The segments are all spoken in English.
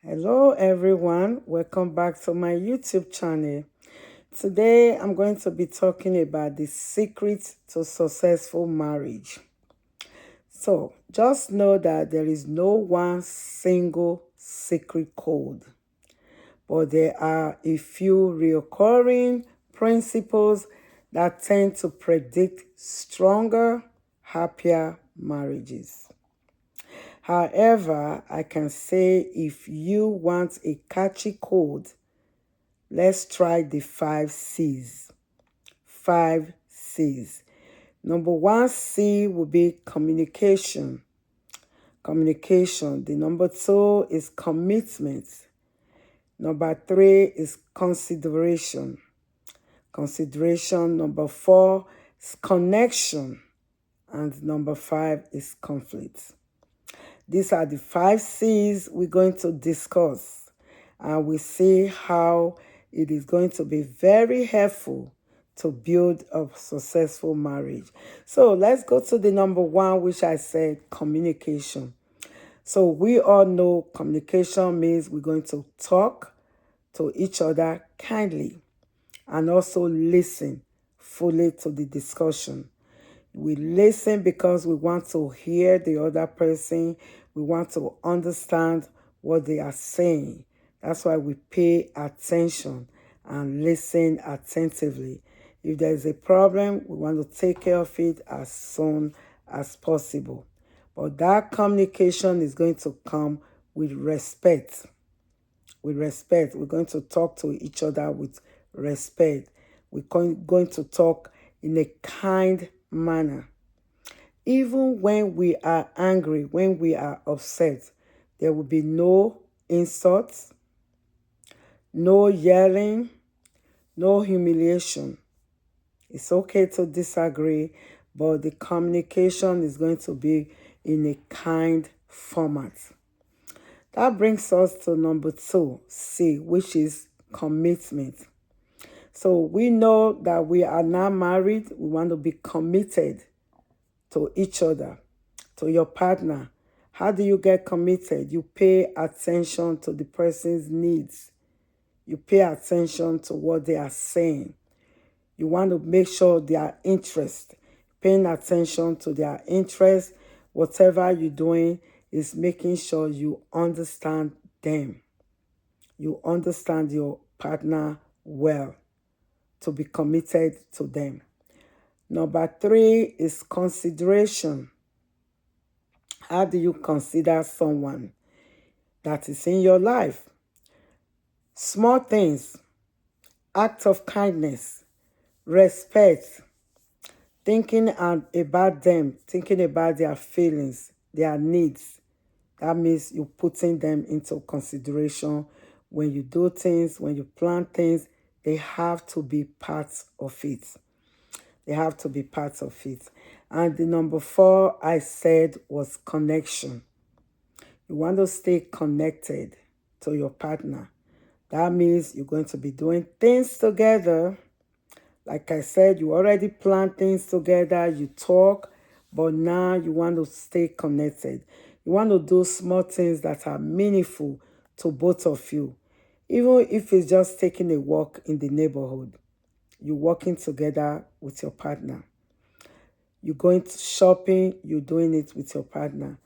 Hello everyone, welcome back to my YouTube channel. Today I'm going to be talking about the secret to successful marriage. So just know that there is no one single secret code, but there are a few recurring principles that tend to predict stronger, happier marriages. However, I can say if you want a catchy code, let's try the 5C's. 5C's. Number one C will be communication. Communication. The number two is commitment. Number three is consideration. Consideration. Number four is connection. And number five is conflict. These are the 5C's we're going to discuss. And we see how it is going to be very helpful to build a successful marriage. So let's go to the number one, which I said communication. So we all know communication means we're going to talk to each other kindly and also listen fully to the discussion. We listen because we want to hear the other person. We want to understand what they are saying. That's why we pay attention and listen attentively. If there is a problem, we want to take care of it as soon as possible. But that communication is going to come with respect. With respect. We're going to talk to each other with respect. We're going to talk in a kind manner. Even when we are angry, when we are upset, there will be no insults, no yelling, no humiliation. It's okay to disagree, but the communication is going to be in a kind format. That brings us to number two, C, which is commitment. So we know that we are now married. We want to be committed to each other, to your partner. How do you get committed? You pay attention to the person's needs. You pay attention to what they are saying. You want to make sure their interest, paying attention to their interest. Whatever you're doing is making sure you understand them. You understand your partner well to be committed to them. Number three is consideration. How do you consider someone that is in your life? Small things, acts of kindness, respect, thinking about them, thinking about their feelings, their needs. That means you're putting them into consideration. When you do things, when you plan things, they have to be parts of it. They have to be part of it. And the number four I said was connection. You want to stay connected to your partner. That means you're going to be doing things together. Like I said, you already plan things together, you talk, but now you want to stay connected. You want to do small things that are meaningful to both of you. Even if it's just taking a walk in the neighborhood. You're working together with your partner. You're going to shopping, you're doing it with your partner.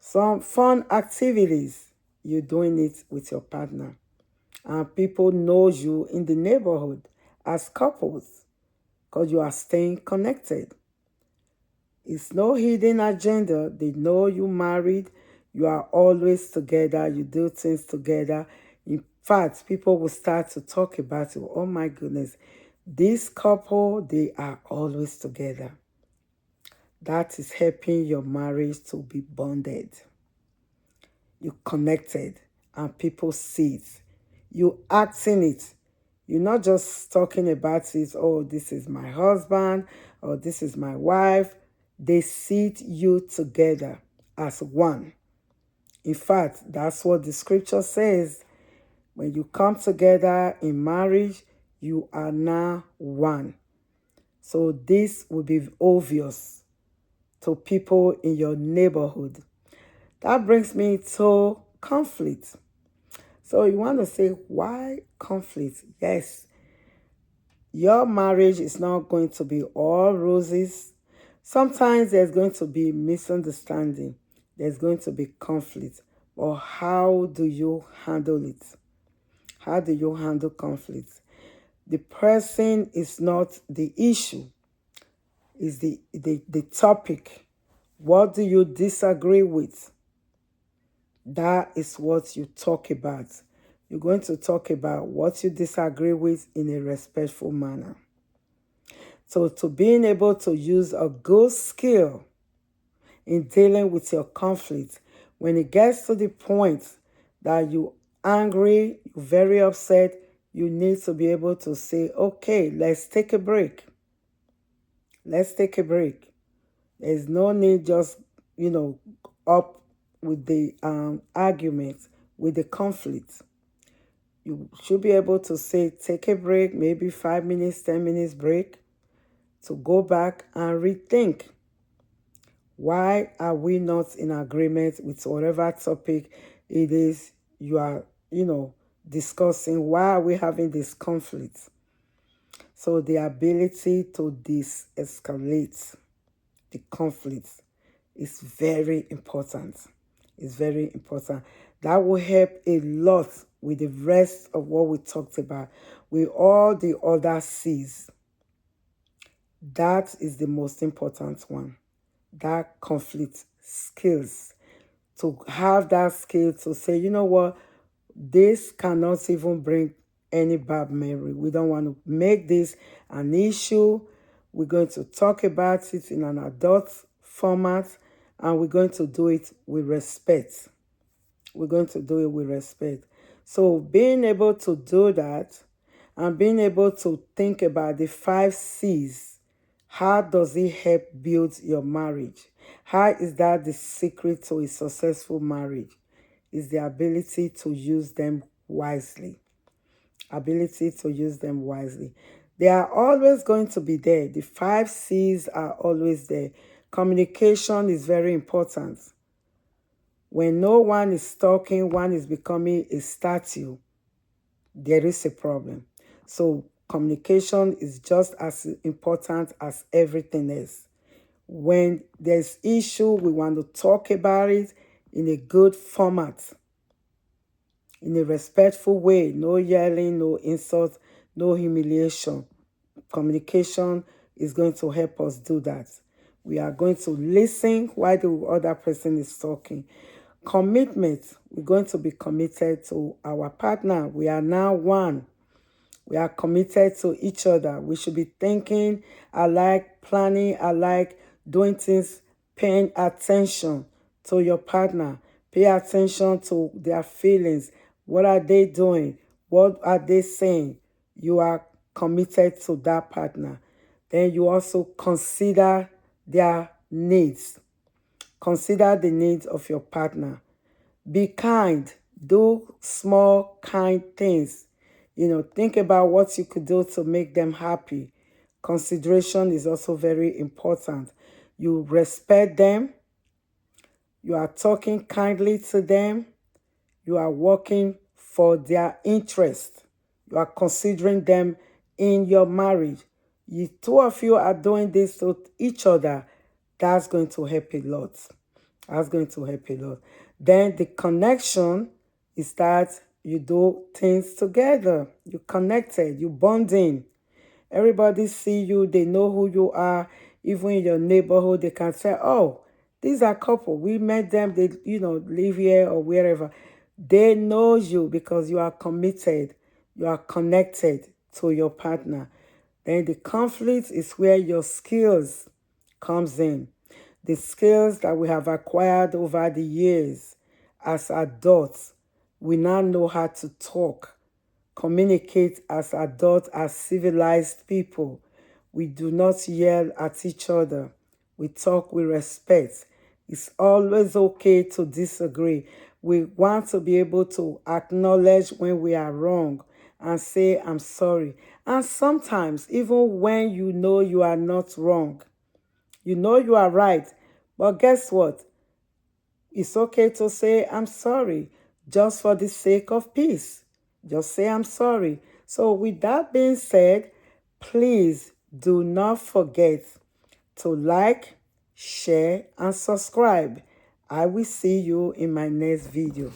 Some fun activities, you're doing it with your partner. And people know you in the neighborhood as couples because you are staying connected. It's no hidden agenda. They know you married. You are always together. You do things together. In fact, people will start to talk about you. Oh my goodness. This couple, they are always together. That is helping your marriage to be bonded. You connected and people see it. You acting it. You're not just talking about it, oh, this is my husband or this is my wife. They see you together as one. In fact, that's what the scripture says. When you come together in marriage, you are now one. So this will be obvious to people in your neighborhood. That brings me to conflict. So you want to say, why conflict? Yes, your marriage is not going to be all roses. Sometimes there's going to be misunderstanding, there's going to be conflict. Or how do you handle it? How do you handle conflict? The person is not the issue, is the topic. What do you disagree with? That is what you talk about. You're going to talk about what you disagree with in a respectful manner. So, to being able to use a good skill in dealing with your conflict, when it gets to the point that you angry, you're very upset, you need to be able to say, okay, let's take a break. Let's take a break. There's no need just, up with the argument, with the conflict. You should be able to say, take a break, maybe 5 minutes, 10 minutes break, to go back and rethink. Why are we not in agreement with whatever topic it is you are, discussing? Why are we having this conflict? So the ability to de-escalate the conflict is very important. It's very important. That will help a lot with the rest of what we talked about, with all the other C's. That is the most important one. That conflict skills. To have that skill to say, you know what, this cannot even bring any bad memory. We don't want to make this an issue. We're going to talk about it in an adult format, and we're going to do it with respect. We're going to do it with respect. So being able to do that and being able to think about the 5C's, how does it help build your marriage? How is that the secret to a successful marriage? Is the ability to use them wisely. Ability to use them wisely. They are always going to be there. The 5C's are always there. Communication is very important. When no one is talking, one is becoming a statue, there is a problem. So communication is just as important as everything else. When there's issue, we want to talk about it in a good format, in a respectful way. No yelling, no insult, no humiliation. Communication is going to help us do that. We are going to listen while the other person is talking. Commitment. We're going to be committed to our partner. We are now one. We are committed to each other. We should be thinking alike, planning alike, doing things, paying attention to your partner. Pay attention to their feelings. What are they doing? What are they saying? You are committed to that partner. Then you also consider their needs. Consider the needs of your partner. Be kind. Do small, kind things. Think about what you could do to make them happy. Consideration is also very important. You respect them. You are talking kindly to them. You are working for their interest. You are considering them in your marriage. You two of you are doing this to each other. That's going to help a lot. That's going to help a lot. Then the connection is that you do things together. You connected. You bonding. Everybody see you. They know who you are. Even in your neighborhood, they can say, "Oh, these are couple. We met them. They, live here or wherever." They know you because you are committed. You are connected to your partner. Then the conflict is where your skills comes in. The skills that we have acquired over the years as adults. We now know how to talk, communicate as adults, as civilized people. We do not yell at each other. We talk with respect. It's always okay to disagree. We want to be able to acknowledge when we are wrong and say, I'm sorry. And sometimes, even when you know you are not wrong, you know you are right, but guess what? It's okay to say, I'm sorry. just for the sake of peace. Just say I'm sorry. So with that being said, please do not forget to like, share, and subscribe. I will see you in my next video.